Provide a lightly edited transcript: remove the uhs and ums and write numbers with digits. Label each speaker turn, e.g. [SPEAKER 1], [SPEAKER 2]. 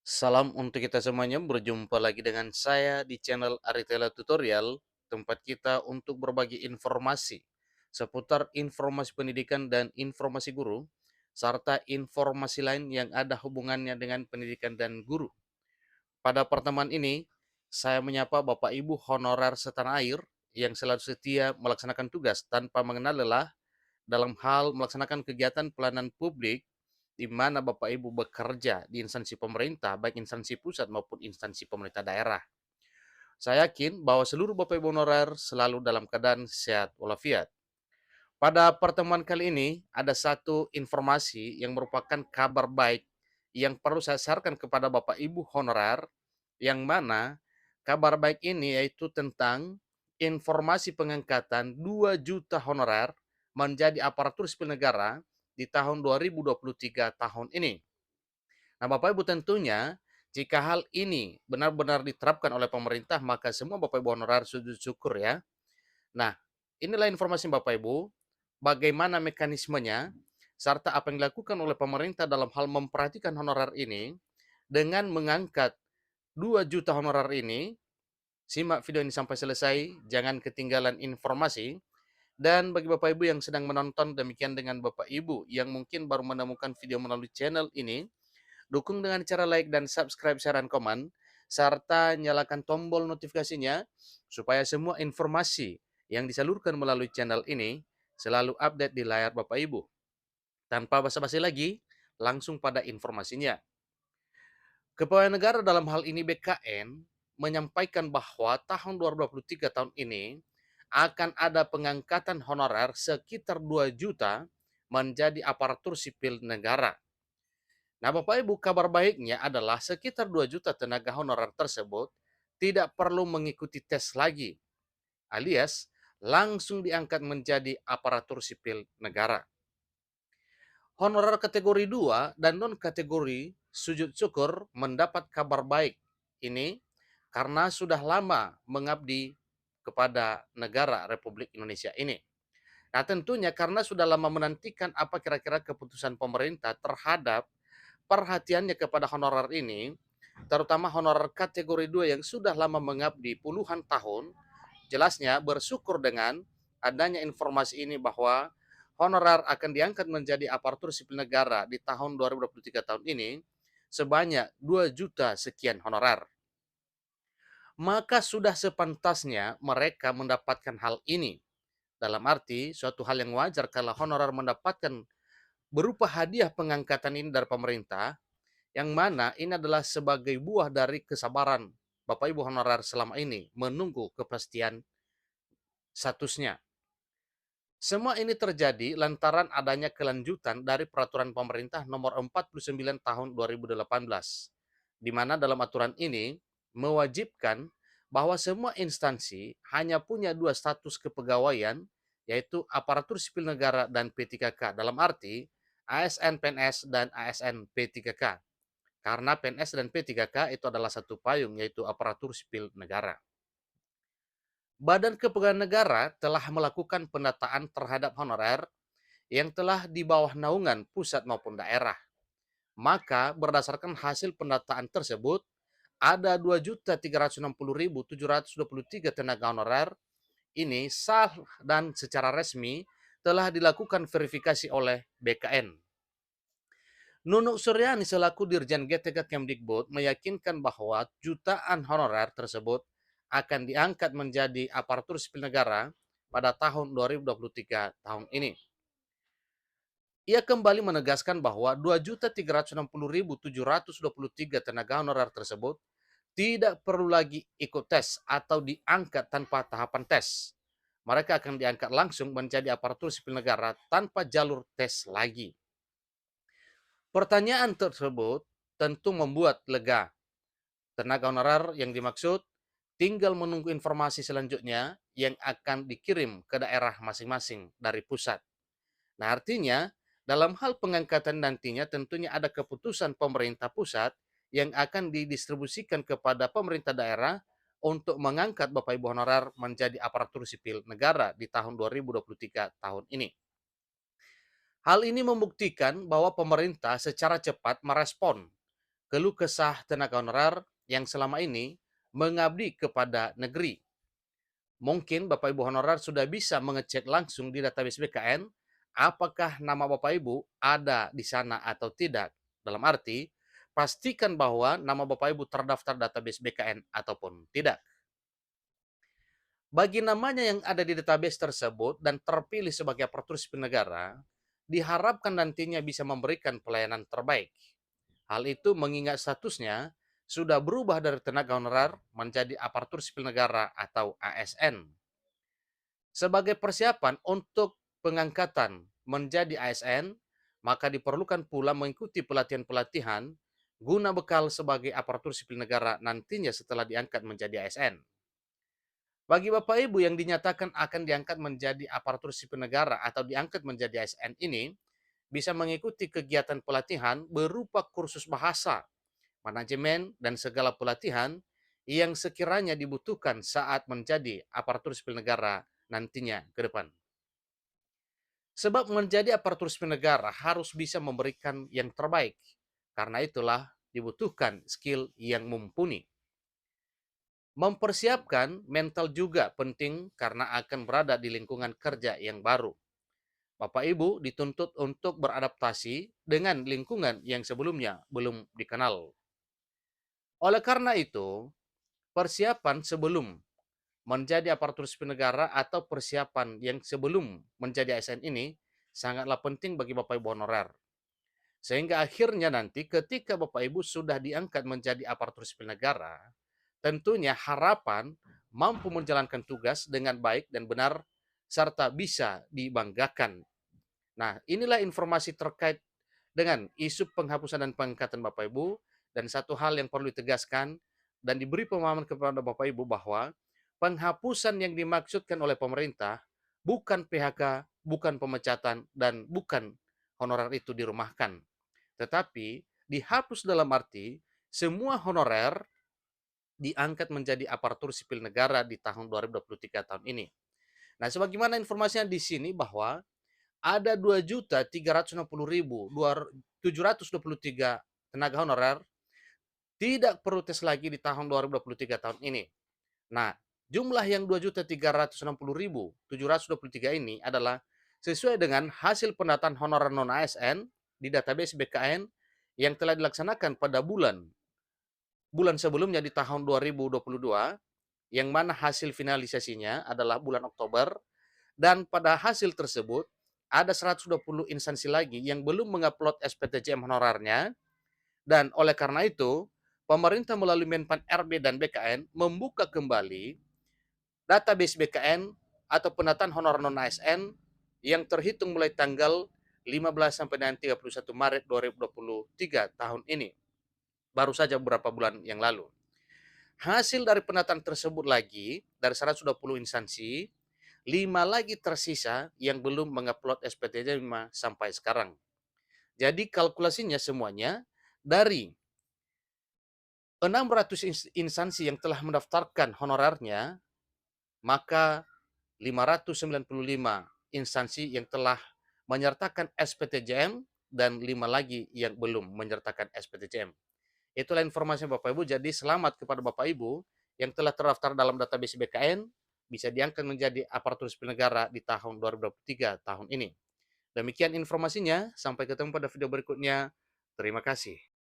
[SPEAKER 1] Salam untuk kita semuanya, berjumpa lagi dengan saya di channel Aritela Tutorial, tempat kita untuk berbagi informasi seputar informasi pendidikan dan informasi guru, serta informasi lain yang ada hubungannya dengan pendidikan dan guru. Pada pertemuan ini, saya menyapa Bapak Ibu honorer setanah air yang selalu setia melaksanakan tugas tanpa mengenal lelah dalam hal melaksanakan kegiatan pelayanan publik di mana Bapak Ibu bekerja di instansi pemerintah, baik instansi pusat maupun instansi pemerintah daerah. Saya yakin bahwa seluruh Bapak Ibu honorer selalu dalam keadaan sehat walafiat. Pada pertemuan kali ini, ada satu informasi yang merupakan kabar baik yang perlu saya sharekan kepada Bapak Ibu honorer, yang mana kabar baik ini yaitu tentang informasi pengangkatan 2 juta honorer menjadi aparatur sipil negara di tahun 2023 tahun ini. Nah, Bapak Ibu tentunya jika hal ini benar-benar diterapkan oleh pemerintah, maka semua Bapak Ibu honorer sujud syukur ya. Nah, inilah informasi Bapak Ibu, bagaimana mekanismenya, serta apa yang dilakukan oleh pemerintah dalam hal memperhatikan honorer ini, dengan mengangkat 2 juta honorer ini. Simak video ini sampai selesai, jangan ketinggalan informasi. Dan bagi Bapak Ibu yang sedang menonton, demikian dengan Bapak Ibu yang mungkin baru menemukan video melalui channel ini, dukung dengan cara like dan subscribe, share, dan komen, serta nyalakan tombol notifikasinya supaya semua informasi yang disalurkan melalui channel ini selalu update di layar Bapak Ibu. Tanpa basa-basi lagi, langsung pada informasinya. Kepegawaian negara dalam hal ini BKN menyampaikan bahwa tahun 2023 tahun ini akan ada pengangkatan honorer sekitar 2 juta menjadi aparatur sipil negara. Nah, Bapak Ibu, kabar baiknya adalah sekitar 2 juta tenaga honorer tersebut tidak perlu mengikuti tes lagi, alias langsung diangkat menjadi aparatur sipil negara. Honorer kategori 2 dan non kategori sujud syukur mendapat kabar baik ini karena sudah lama mengabdi kepada negara Republik Indonesia ini. Nah, tentunya karena sudah lama menantikan apa kira-kira keputusan pemerintah terhadap perhatiannya kepada honorer ini, terutama honorer kategori 2 yang sudah lama mengabdi puluhan tahun, jelasnya bersyukur dengan adanya informasi ini bahwa honorer akan diangkat menjadi aparatur sipil negara di tahun 2023 tahun ini sebanyak 2 juta sekian honorer. Maka sudah sepantasnya mereka mendapatkan hal ini. Dalam arti suatu hal yang wajar kalau honorer mendapatkan berupa hadiah pengangkatan ini dari pemerintah, yang mana ini adalah sebagai buah dari kesabaran Bapak Ibu honorer selama ini menunggu kepastian statusnya. Semua ini terjadi lantaran adanya kelanjutan dari peraturan pemerintah nomor 49 tahun 2018, di mana dalam aturan ini mewajibkan bahwa semua instansi hanya punya dua status kepegawaian, yaitu aparatur sipil negara dan P3K, dalam arti ASN PNS dan ASN P3K. Karena PNS dan P3K itu adalah satu payung, yaitu aparatur sipil negara. Badan Kepegawaian Negara telah melakukan pendataan terhadap honorer yang telah di bawah naungan pusat maupun daerah. Maka berdasarkan hasil pendataan tersebut, ada 2.360.723 tenaga honorer ini sah dan secara resmi telah dilakukan verifikasi oleh BKN. Nunuk Suryani selaku Dirjen GTK Kemdikbud meyakinkan bahwa jutaan honorer tersebut akan diangkat menjadi aparatur sipil negara pada tahun 2023 tahun ini. Ia kembali menegaskan bahwa 2.360.723 tenaga honorer tersebut tidak perlu lagi ikut tes atau diangkat tanpa tahapan tes. Mereka akan diangkat langsung menjadi aparatur sipil negara tanpa jalur tes lagi. Pertanyaan tersebut tentu membuat lega. Tenaga honorer yang dimaksud tinggal menunggu informasi selanjutnya yang akan dikirim ke daerah masing-masing dari pusat. Nah, artinya dalam hal pengangkatan nantinya tentunya ada keputusan pemerintah pusat yang akan didistribusikan kepada pemerintah daerah untuk mengangkat Bapak Ibu honorer menjadi aparatur sipil negara di tahun 2023 tahun ini. Hal ini membuktikan bahwa pemerintah secara cepat merespon keluh kesah tenaga honorer yang selama ini mengabdi kepada negeri. Mungkin Bapak Ibu honorer sudah bisa mengecek langsung di database BKN apakah nama Bapak Ibu ada di sana atau tidak. Dalam arti, pastikan bahwa nama Bapak Ibu terdaftar database BKN ataupun tidak. Bagi namanya yang ada di database tersebut dan terpilih sebagai aparatur sipil negara, diharapkan nantinya bisa memberikan pelayanan terbaik. Hal itu mengingat statusnya sudah berubah dari tenaga honorer menjadi aparatur sipil negara atau ASN. Sebagai persiapan untuk pengangkatan menjadi ASN, maka diperlukan pula mengikuti pelatihan-pelatihan guna bekal sebagai aparatur sipil negara nantinya setelah diangkat menjadi ASN. Bagi Bapak Ibu yang dinyatakan akan diangkat menjadi aparatur sipil negara atau diangkat menjadi ASN ini, bisa mengikuti kegiatan pelatihan berupa kursus bahasa, manajemen, dan segala pelatihan yang sekiranya dibutuhkan saat menjadi aparatur sipil negara nantinya ke depan. Sebab menjadi aparatur sipil negara harus bisa memberikan yang terbaik. Karena itulah dibutuhkan skill yang mumpuni. Mempersiapkan mental juga penting karena akan berada di lingkungan kerja yang baru. Bapak Ibu dituntut untuk beradaptasi dengan lingkungan yang sebelumnya belum dikenal. Oleh karena itu, persiapan sebelum menjadi aparatur sipil negara atau persiapan yang sebelum menjadi ASN ini sangatlah penting bagi Bapak Ibu honorer. Sehingga akhirnya nanti ketika Bapak Ibu sudah diangkat menjadi aparatur sipil negara, tentunya harapan mampu menjalankan tugas dengan baik dan benar serta bisa dibanggakan. Nah, inilah informasi terkait dengan isu penghapusan dan pengangkatan Bapak Ibu, dan satu hal yang perlu ditegaskan dan diberi pemahaman kepada Bapak Ibu bahwa penghapusan yang dimaksudkan oleh pemerintah bukan PHK, bukan pemecatan, dan bukan honorer itu dirumahkan. Tetapi dihapus dalam arti semua honorer diangkat menjadi aparatur sipil negara di tahun 2023 tahun ini. Nah, sebagaimana informasinya di sini bahwa ada 2.360.723 tenaga honorer tidak perlu tes lagi di tahun 2023 tahun ini. Nah, jumlah yang 2.360.723 ini adalah sesuai dengan hasil pendataan honorer non-ASN di database BKN yang telah dilaksanakan pada bulan bulan sebelumnya di tahun 2022, yang mana hasil finalisasinya adalah bulan Oktober, dan pada hasil tersebut ada 120 instansi lagi yang belum mengupload SPTJM honorarnya, dan oleh karena itu pemerintah melalui Menpan RB dan BKN membuka kembali database BKN atau pendataan honorer non ASN yang terhitung mulai tanggal 15 sampai dengan 31 Maret 2023 tahun ini. Baru saja beberapa bulan yang lalu. Hasil dari pendataan tersebut lagi dari 120 instansi, 5 lagi tersisa yang belum mengupload SPT 5 sampai sekarang. Jadi kalkulasinya semuanya dari 600 instansi yang telah mendaftarkan honorarnya, maka 595 instansi yang telah menyertakan SPTJM dan 5 lagi yang belum menyertakan SPTJM. Itulah informasi Bapak Ibu. Jadi selamat kepada Bapak Ibu yang telah terdaftar dalam database BKN, bisa diangkat menjadi aparatur sipil negara di tahun 2023 tahun ini. Demikian informasinya, sampai ketemu pada video berikutnya. Terima kasih.